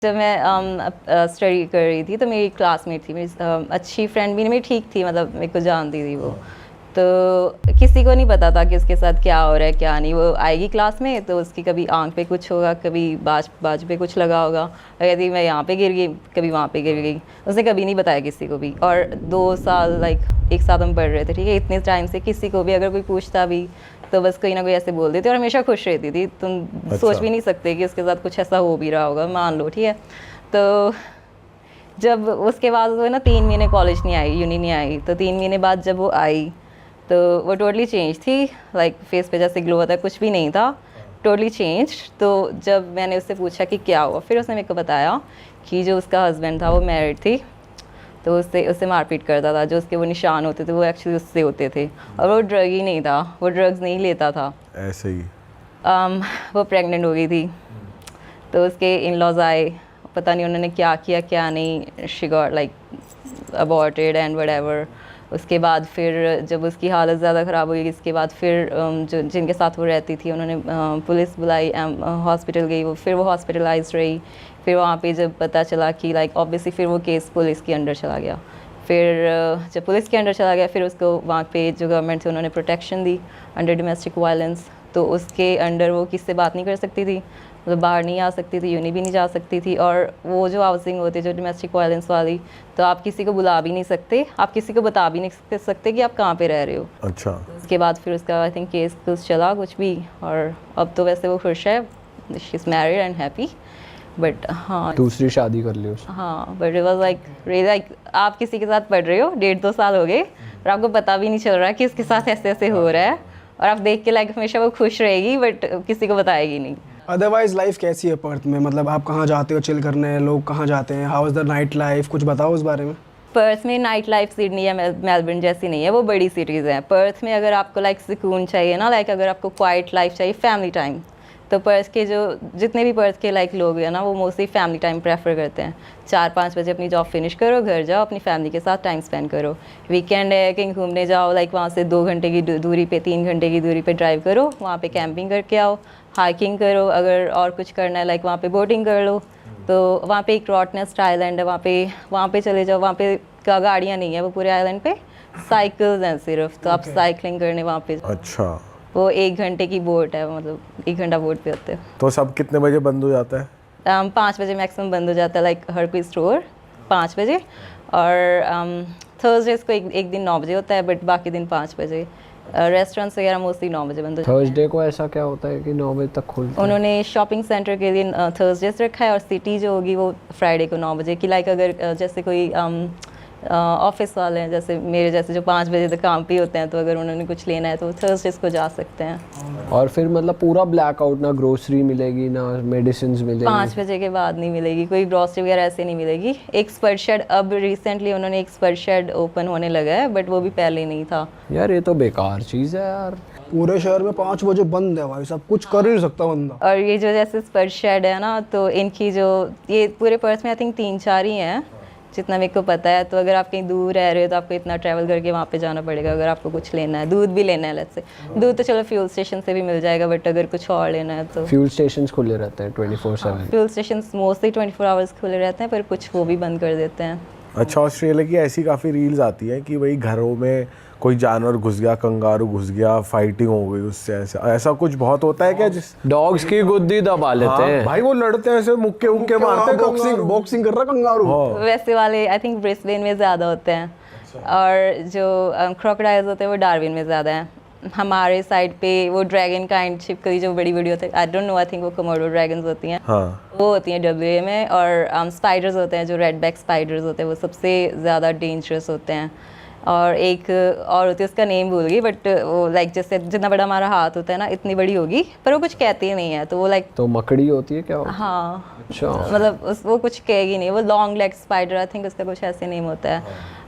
जब मैं स्टडी कर रही थी तो मेरी क्लासमेट थी, मेरी अच्छी फ्रेंड भी नहीं, मेरी ठीक थी, मतलब मेरे को जानती थी वो। तो किसी को नहीं पता था कि उसके साथ क्या हो रहा है क्या नहीं। वो आएगी क्लास में तो उसकी कभी आंख पे कुछ होगा, कभी बाज पे कुछ लगा होगा, यदि मैं यहाँ पे गिर गई, कभी वहाँ पे गिर गई। उसने कभी नहीं बताया किसी को भी। और 2 साल एक साथ हम पढ़ रहे थे, ठीक है। इतने टाइम से किसी को भी अगर कोई पूछता भी तो बस कोई ना कोई ऐसे बोल देते और हमेशा खुश रहती थी। तुम सोच भी नहीं सकते कि उसके साथ कुछ ऐसा हो भी रहा होगा, मान लो, ठीक है। तो जब उसके बाद वो ना 3 महीने कॉलेज नहीं आई, यूनी नहीं आई। तो 3 महीने बाद जब वो आई तो वो टोटली चेंज थी, फेस पे जैसे ग्लो होता है कुछ भी नहीं था, टोटली चेंज। तो जब मैंने उससे पूछा कि क्या हुआ, फिर उसने मेरे को बताया कि जो उसका हस्बैंड था वो मैरिड थी, तो उससे मारपीट करता था। जो उसके वो निशान होते थे वो एक्चुअली उससे होते थे। और वो ड्रग ही नहीं था, वो ड्रग्स नहीं लेता था, ऐसे ही। वो प्रेग्नेंट हो गई थी। तो उसके इन लॉज आए, पता नहीं उन्होंने क्या किया क्या नहीं, she got aborted and whatever. उसके बाद फिर जब उसकी हालत ज़्यादा ख़राब हुई, इसके बाद फिर जो जिनके साथ वो रहती थी उन्होंने पुलिस बुलाई, हॉस्पिटल गई, फिर वो हॉस्पिटलाइज रही। फिर वहाँ पे जब पता चला कि ऑब्वियसली फिर वो केस पुलिस के अंडर चला गया। फिर जब पुलिस के अंडर चला गया फिर उसको वहाँ पे जो गवर्नमेंट थे उन्होंने protection the under domestic violence. तो उसके अंडर वो किससे बात नहीं कर सकती थी, मतलब बाहर नहीं आ सकती थी, यूनी भी नहीं जा सकती थी। और वो जो हाउसिंग होती है जो डोमेस्टिक वायलेंस वाली, तो आप किसी को बुला भी नहीं सकते, आप किसी को बता भी नहीं सकते कि आप कहाँ पे रह रहे हो। अच्छा। उसके बाद फिर उसका आई थिंक केस कुछ चला कुछ भी, और अब तो वैसे वो खुश है, she is married and happy. But हाँ, दूसरी शादी कर ली उसने। हाँ, बट इट वाज लाइक आप किसी के साथ पढ़ रहे हो, 1.5-2 साल हो गए और आपको पता भी नहीं चल रहा कि उसके साथ ऐसे ऐसे हो रहा है, और आप देख के हमेशा वो खुश रहेगी बट किसी को बताएगी नहीं। अदरवाइज लाइफ कैसी है पर्थ में, मतलब आप कहाँ जाते हो चिल करने, लोग कहाँ जाते हैं, how is the night life, कुछ बताओ उस बारे में। पर्थ में नाइट लाइफ सिडनी या मेलबर्न जैसी नहीं है, वो बड़ी सिटीज़ हैं। पर्थ में अगर आपको सुकून चाहिए ना, अगर आपको क्वाइट लाइफ चाहिए, फैमिली टाइम, तो पर्थ के जितने भी पर्थ के लोग हैं ना, वो मोस्टली फैमिली टाइम प्रेफर करते हैं। 4-5 बजे अपनी जॉब फिनिश करो, घर जाओ, अपनी फैमिली के साथ टाइम स्पेंड करो। वीकेंड है कहीं घूमने जाओ, वहाँ से 2 घंटे की दूरी पे, 3 घंटे की दूरी पे ड्राइव करो, वहाँ पे कैंपिंग करके आओ, हाइकिंग करो, अगर और कुछ करना है वहाँ पे बोटिंग कर लो। तो वहाँ पे एक रॉटनेस्ट आइलैंड है, वहाँ पे चले जाओ। वहाँ पे गाड़ियाँ नहीं है, वो पूरे आइलैंड पे साइकिल्स हैं सिर्फ, तो आप साइकिलिंग करने वहाँ पे। अच्छा। वो 1 घंटे की बोट है, मतलब 1 घंटा बोट पे होते हैं। तो सब कितने बजे बंद हो जाता है? 5 बजे मैक्सिमम बंद हो जाता है, हर कोई स्टोर 5 बजे। और थर्सडेज को एक दिन 9 बजे होता है, बट बाकी दिन 5 बजे। रेस्टोरेंट्स वगैरह मोस्टली 9 बजे बंद हो जाते हैं। थर्सडे को ऐसा क्या होता है कि 9 बजे तक खुलता है? उन्होंने शॉपिंग सेंटर के दिन थर्सडेज रखा है, और सिटी जो होगी वो फ्राइडे को 9 बजे की। अगर जैसे कोई ऑफिस वाले हैं, जैसे मेरे जैसे जो 5 बजे तक काम पे होते हैं, तो अगर उन्होंने कुछ लेना है तो थर्सडेज को जा सकते हैं। और फिर मतलब पूरा ब्लैकआउट, ना ग्रोसरी मिलेगी ना मेडिसिन मिलेगी? 5 बजे के बाद नहीं मिलेगी कोई ग्रॉसरी वगैरह, ऐसे नहीं मिलेगी। एक स्पर्ट शेड, अब रिसेंटली उन्होंने एक स्पर्ट शेड ओपन होने लगा है, बट वो भी पहले नहीं था। यार ये तो बेकार चीज़ है यार। पूरे शहर में 5 बजे बंद है भाई साहब, कुछ कर ही नहीं सकता बंदा। और ये जो जैसे स्पर्ट शेड है ना, तो इनकी ये पूरे पर्थ में आई थिंक 3-4 ही हैं जितना मेरे को पता है। तो अगर आप कहीं दूर रह रहे हो तो आपको इतना ट्रैवल करके वहाँ पे जाना पड़ेगा। अगर आपको कुछ लेना है, दूध भी लेना है, लेट्स से दूध तो चलो फ्यूल स्टेशन से भी मिल जाएगा, बट अगर कुछ और लेना है तो फ्यूल स्टेशंस खुले रहते हैं 24/7? फ्यूल स्टेशन मोस्टली 24 आवर्स खुले रहते हैं, पर कुछ वो भी बंद कर देते हैं। अच्छा। ऑस्ट्रेलिया की ऐसी काफ़ी रील्स आती हैं कि भाई घरों में कोई जानवर घुस गया, कंगारू घुस गया, फाइटिंग हो गई उससे, ऐसा कुछ बहुत होता है क्या? जिस डॉग्स की गुद्दी दबा लेते हैं। भाई वो लड़ते हैं ऐसे, मुक्के उक्के मारते हैं, बॉक्सिंग कर रहा कंगारू। वैसे वाले आई थिंक ब्रिस्बेन में ज़्यादा होते हैं, और जो क्रोकोडाइल्स होते हैं वो डार्विन में ज़्यादा हैं। हमारे साइड पे वो ड्रैगन काइंड छिपकली जो बड़ी बड़ी होती है, I don't know, I think वो कोमोडो ड्रैगन्स होती हैं, वो होती हैं WA में। और स्पाइडर्स होते हैं, जो रेड बैक स्पाइडर्स होते हैं, वो सबसे ज़्यादा डेंजरस होते हैं। और एक और होती है, उसका नेम भूल गई, बट वो जैसे जितना बड़ा हमारा हाथ होता है ना, इतनी बड़ी होगी, पर वो कुछ कहती ही नहीं है। तो वो तो मकड़ी होती है क्या? हाँ, अच्छा। मतलब वो कुछ कहेगी नहीं, वो long leg spider, I think उसका कुछ ऐसे नेम होता है,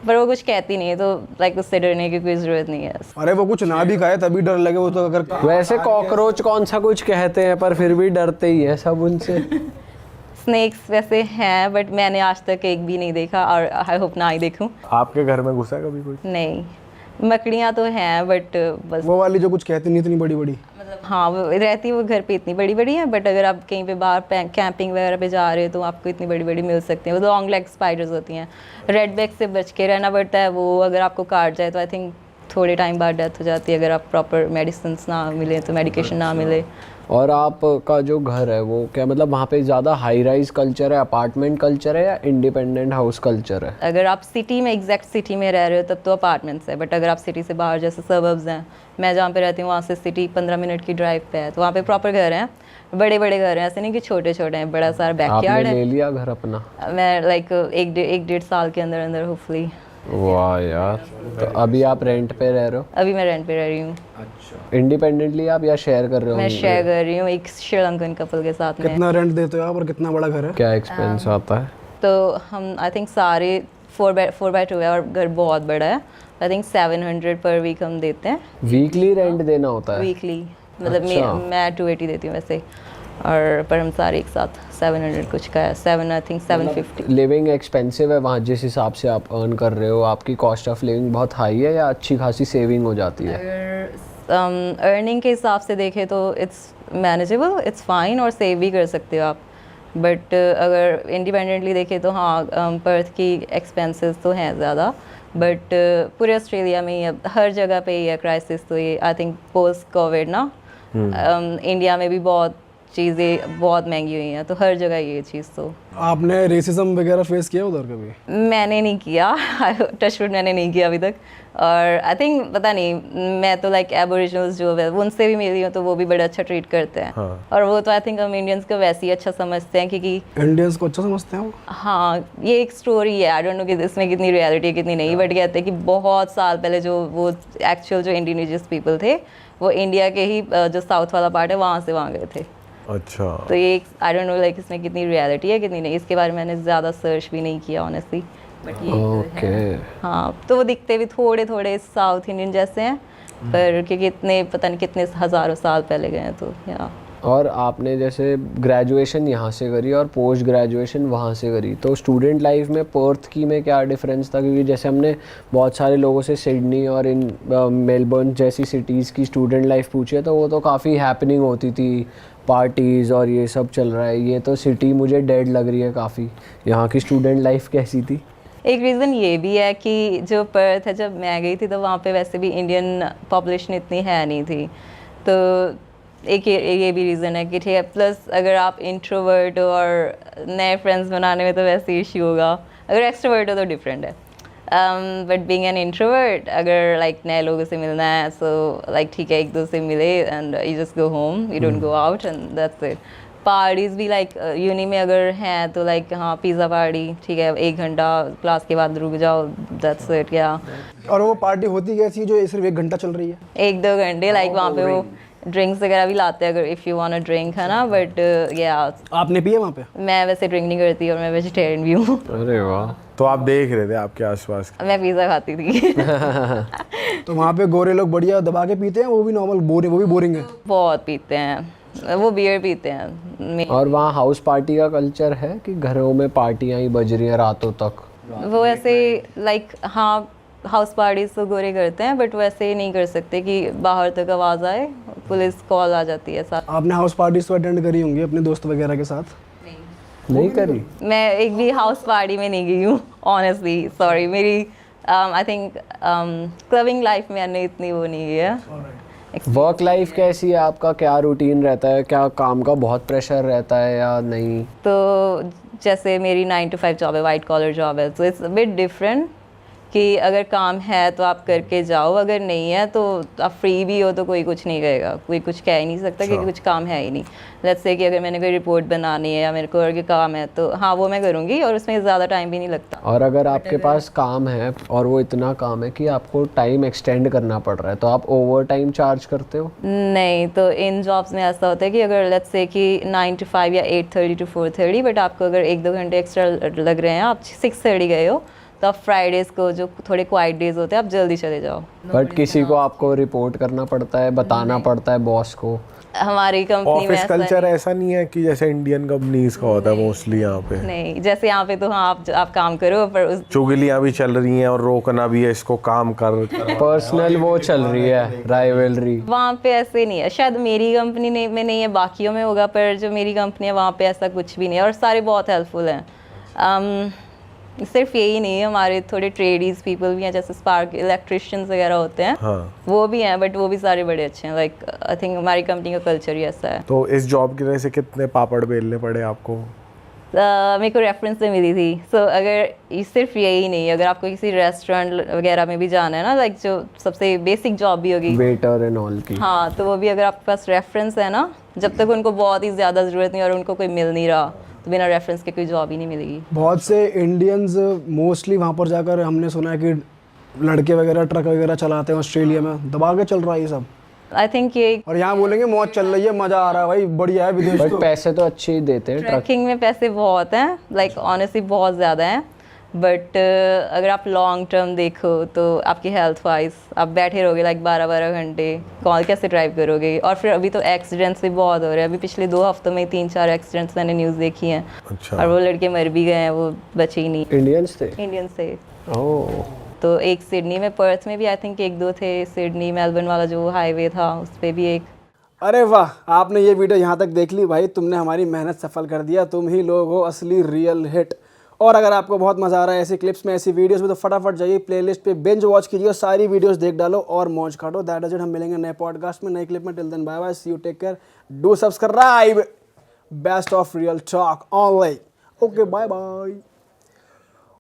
पर वो कुछ कहती नहीं है, तो उससे डरने की कोई ज़रूरत नहीं है। अरे वो कुछ ना भी खाए तभी डर लगे, वो तो अगर वैसे कॉकरोच कौन सा कुछ कहते हैं, पर फिर भी डरते ही है सब उनसे। स्नेक्स वैसे हैं, बट मैंने आज तक एक भी नहीं देखा, और आई होप ना ही देखूं। आपके घर में घुसा है कभी कोई? नहीं, मकड़ियाँ तो हैं बट बस वो वाली जो कुछ कहते नहीं इतनी बड़ी बड़ी। मतलब हाँ वो रहती है, वो घर पे इतनी बड़ी बड़ी है, बट अगर आप कहीं पे बाहर कैंपिंग वगैरह पे जा रहे हो तो आपको इतनी बड़ी बड़ी मिल सकती हैं। वो लॉन्ग लेग स्पाइडर्स होती हैं। रेड बैक से बच के रहना पड़ता है, वो अगर आपको काट जाए तो आई थिंक थोड़े टाइम बाद डेथ हो जाती है अगर आप प्रॉपर मेडिसिन ना मिले तो, मेडिकेशन ना मिले। और आपका जो घर है वो क्या मतलब वहाँ पे ज़्यादा हाई राइज कल्चर है, अपार्टमेंट कल्चर है या इंडिपेंडेंट हाउस कल्चर है? अगर आप सिटी में, एग्जैक्ट सिटी में रह रहे हो तब तो अपार्टमेंट्स है, बट अगर आप सिटी से बाहर जैसे सबर्ब्स हैं, मैं जहाँ पे रहती हूँ वहाँ से सिटी 15 मिनट की ड्राइव पे है, तो वहाँ पे प्रॉपर घर हैं, बड़े बड़े घर हैं, ऐसे नहीं कि छोटे छोटे हैं, बड़ा सारा बैकयार्ड आपने ले है। लिया घर अपना? मैं लाइक एक डेढ़ साल के अंदर अंदर होपफुली। वाह यार, तो अभी आप रेंट पे रह रहे हो? अभी मैं रेंट पे रह रही हूँ। इंडिपेंडेंटली आप या शेयर कर रहे हो? मैं शेयर कर रही हूँ एक श्रीलंकन कपल के साथ में। कितना रेंट देते हो आप और कितना बड़ा घर है? क्या एक्सपेंस आता है? तो हम आई थिंक सारे 4x2 है और घर बहुत बड़ा है। आई थिंक 700 पर वीक हम देते हैं। वीकली रेंट देना होता है? वीकली मतलब अच्छा। मैं 280 देती हूँ वैसे, और पर हम सारे एक साथ 700 कुछ का है, 7 आई थिंक 750। लिविंग एक्सपेंसिव है वहाँ जिस हिसाब से आप अर्न कर रहे हो? आपकी कॉस्ट ऑफ लिविंग बहुत हाई है या अच्छी खासी सेविंग हो जाती है? अगर अर्निंग के हिसाब से देखें तो इट्स मैनेजेबल, इट्स फाइन, और सेव भी कर सकते हो आप। बट अगर इंडिपेंडेंटली देखें तो हाँ, पर्थ की एक्सपेंसेस तो हैं ज़्यादा, बट पूरे ऑस्ट्रेलिया में ही अब हर जगह पे ही है क्राइसिस। तो ये आई थिंक पोस्ट कोविड ना, इंडिया में भी बहुत चीज़ें बहुत महंगी हुई हैं, तो हर जगह ये चीज़। तो आपने रेसिज्म वगैरह फेस किया उधर कभी? मैंने नहीं किया टचवुड मैंने नहीं किया अभी तक। और आई थिंक पता नहीं, मैं तो लाइक एबोरिजिनल्स जो है उनसे भी मिली हूँ तो वो भी बड़ा अच्छा ट्रीट करते हैं। हाँ। और वो तो आई थिंक हम इंडियंस को वैसे ही अच्छा समझते हैं, क्योंकि इंडियंस को अच्छा समझते हैं वो? हाँ ये एक स्टोरी है, आई डोंट नो कि इसमें कितनी रियलिटी है कितनी नहीं, बट कहते हैं कि बहुत साल पहले जो वो एक्चुअल जो इंडिजिनियस पीपल थे वो इंडिया के ही जो साउथ वाला पार्ट है वहाँ से वहाँ गए थे। अच्छा। तो ये आई डोंट नो लाइक इसमें कितनी रियलिटी है कितनी नहीं, इसके बारे में मैंने ज़्यादा सर्च भी नहीं किया ऑनेस्टली, बट ये ओके। हाँ। तो वो दिखते भी थोड़े थोड़े साउथ इंडियन जैसे हैं, पर क्योंकि इतने पता नहीं कितने हज़ारों साल पहले गए हैं, तो या। और आपने जैसे ग्रेजुएशन यहाँ से करी और पोस्ट ग्रेजुएशन वहाँ से करी, तो स्टूडेंट लाइफ में पर्थ की में क्या डिफरेंस था? क्योंकि जैसे हमने बहुत सारे लोगों से सिडनी और इन मेलबर्न जैसी सिटीज़ की स्टूडेंट लाइफ पूछी है, तो वो तो काफ़ी हैपनिंग होती थी, पार्टीज़ और ये सब चल रहा है। ये तो सिटी मुझे डेड लग रही है काफ़ी। यहाँ की स्टूडेंट लाइफ कैसी थी? एक रीज़न ये भी है कि जो पर्थ है, जब मैं गई थी तो वहाँ पे वैसे भी इंडियन पॉपुलेशन इतनी है नहीं थी, तो एक ये भी रीज़न है कि ठीक है। प्लस अगर आप इंट्रोवर्ट हो और नए फ्रेंड्स बनाने में तो वैसे इश्यू होगा, अगर एक्सट्रोवर्ट हो तो डिफरेंट है। बट बीइंग एन इंट्रोवर्ट, अगर लाइक नए लोगों से मिलना है सो लाइक ठीक है, एक दो से मिले and you just go home, you don't go out and that's it. Parties भी लाइक यूनी में अगर हैं तो लाइक हाँ पिज़्ज़ा पार्टी, ठीक है 1 घंटा क्लास के बाद रुक जाओ, दैट्स इट। या और वो पार्टी होती कैसी है जो सिर्फ 1 घंटा चल रही है? 1-2 घंटे, लाइक वहाँ पे वो ड्रिंक्स वगैरह भी लाते हैं अगर if you want a drink, है ना। बट या आपने पिए वहाँ पे? मैं वैसे ड्रिंक नहीं करती और मैं वेजिटेरियन भी हूँ। अरे वाह। तो आप देख रहे थे आपके आसपास? मैं पिज़्ज़ा खाती थी। तो वहाँ पे गोरे लोग बढ़िया दबा के पीते हैं, वो भी नॉर्मल बोरिंग, वो भी बोरिंग है? बहुत पीते हैं वो, बियर पीते हैं। और वहाँ हाउस पार्टी का कल्चर है कि घरों में पार्टियाँ ही बज रही हैं रातों तक? वो ऐसे लाइक हाँ हाउस पार्टीज तो गोरे करते हैं, बट वैसे नहीं कर सकते कि बाहर तक आवाज़ आए, पुलिस कॉल आ जाती है साथ। आपने हाउस पार्टीज तो अटेंड करी होंगी अपने दोस्त वगैरह के साथ? नहीं करी? मैं एक भी हाउस पार्टी में नहीं गई हूँ ऑनेस्टली, सॉरी। मेरी आई थिंक क्लबिंग लाइफ में मैंने इतनी वो नहीं की है। वर्क लाइफ कैसी है आपका? क्या रूटीन रहता है? क्या काम का बहुत प्रेशर रहता है या नहीं? तो जैसे मेरी 9 to 5 जॉब है, वाइट कॉलर जॉब है, तो इट्स अ बिट डिफरेंट कि अगर काम है तो आप करके जाओ, अगर नहीं है तो आप फ्री भी हो तो कोई कुछ नहीं कहेगा, कोई कुछ कह ही नहीं सकता कि कुछ काम है ही नहीं। लेट्स से कि अगर मैंने कोई रिपोर्ट बनानी है या मेरे को और के काम है तो हाँ वो मैं करूँगी, और उसमें ज़्यादा टाइम भी नहीं लगता। और अगर आपके पास काम है और वो इतना काम है कि आपको टाइम एक्सटेंड करना पड़ रहा है, तो आप ओवर टाइम चार्ज करते हो? नहीं, तो इन जॉब्स में ऐसा होता है कि अगर लेट्स से कि 9 to 5 या 8:30 to 4:30, बट आपको अगर 1-2 घंटे एक्स्ट्रा लग रहे हैं, आप 6:30 गए हो, तो आप फ्राइडेज़ को जो थोड़े क्वाइट डेज होते हैं आप जल्दी चले जाओ। बट किसी को आपको रिपोर्ट करना पड़ता है, बताना पड़ता है बॉस को? हमारी कंपनी में ऑफिस ऐसा कल्चर ऐसा नहीं है कि जैसे इंडियन कंपनीज का होता है मोस्टली यहाँ पे? नहीं, जैसे यहाँ पे तो हाँ आप काम करो, पर उस चुगलियाँ भी चल रही हैं और रोकना भी है, इसको काम कर। पर्सनल वो चल रही है, राइवलरी। वहाँ पे ऐसे नहीं है। शायद मेरी कंपनी में नहीं है, बाकियों में होगा, पर जो मेरी कंपनी है वहाँ पे ऐसा कुछ भी नहीं है और सारे बहुत हेल्पफुल हैं। सिर्फ यही नहीं है, हमारे थोड़े ट्रेडीज पीपल भी हैं, जैसे स्पार्क इलेक्ट्रिशियंस वगैरह होते हैं, हाँ। वो भी हैं, बट वो भी सारे बड़े अच्छे हैं। लाइक आई थिंक हमारी कंपनी का कल्चर ही ऐसा है। तो इस जॉब की वजह से कितने पापड़ बेलने पड़े आपको? मेरे को रेफरेंस से मिली थी। सो अगर ये सिर्फ यही नहीं, अगर आपको किसी रेस्टोरेंट वगैरह में भी जाना है ना, लाइक जो सबसे बेसिक जॉब भी होगी, वेटर एंड ऑल की। हाँ, तो वो भी अगर आपके पास रेफरेंस है ना, जब तक उनको बहुत ही ज़्यादा ज़रूरत नहीं और उनको कोई मिल नहीं रहा, तो बिना रेफरेंस के कोई जॉब ही नहीं मिलेगी। बहुत से इंडियंस मोस्टली वहाँ पर जाकर हमने सुना है कि लड़के वगैरह ट्रक वगैरह चलाते हैं ऑस्ट्रेलिया में, दबा के चल रहा है ये सब। आई थिंक ये और यहाँ बोलेंगे मौज चल रही है, मज़ा आ रहा है भाई, बढ़िया है विदेश बट तो। पैसे तो अच्छे ही देते हैं ट्रक। ट्रैकिंग में पैसे बहुत हैं, लाइक ऑनेस्टली बहुत ज़्यादा हैं, बट अगर आप लॉन्ग टर्म देखो तो आपकी हेल्थ वाइज आप बैठे रहोगे लाइक 12-12 घंटे, कौन कैसे ड्राइव करोगे? और फिर अभी तो एक्सीडेंट्स भी बहुत हो रहे हैं। अभी पिछले 2 हफ्तों में 3-4 एक्सीडेंट्स मैंने न्यूज़ देखी हैं। अच्छा। और वो लड़के मर भी गए हैं, वो बचे ही नहीं, इंडियंस थे? इंडियन से। ओह। तो एक सिडनी में, पर्थ में भी आई थिंक 1-2 थे। सिडनी मेलबर्न वाला जो हाईवे था उस पर भी एक। अरे वाह, आपने ये वीडियो यहाँ तक देख ली भाई, तुमने हमारी मेहनत सफल कर दिया। तुम ही लोग हो असली रियल हिट। और अगर आपको बहुत मज़ा आ रहा है ऐसी क्लिप्स में, ऐसी वीडियोस में, तो फटाफट जाइए प्लेलिस्ट पे बिंज वॉच कीजिए और सारी वीडियोस देख डालो और मौज काटो। That is it. हम मिलेंगे नए पॉडकास्ट में, नई क्लिप में। Till then bye bye, see you, take care, do subscribe. Best of real talk online. Okay, bye bye.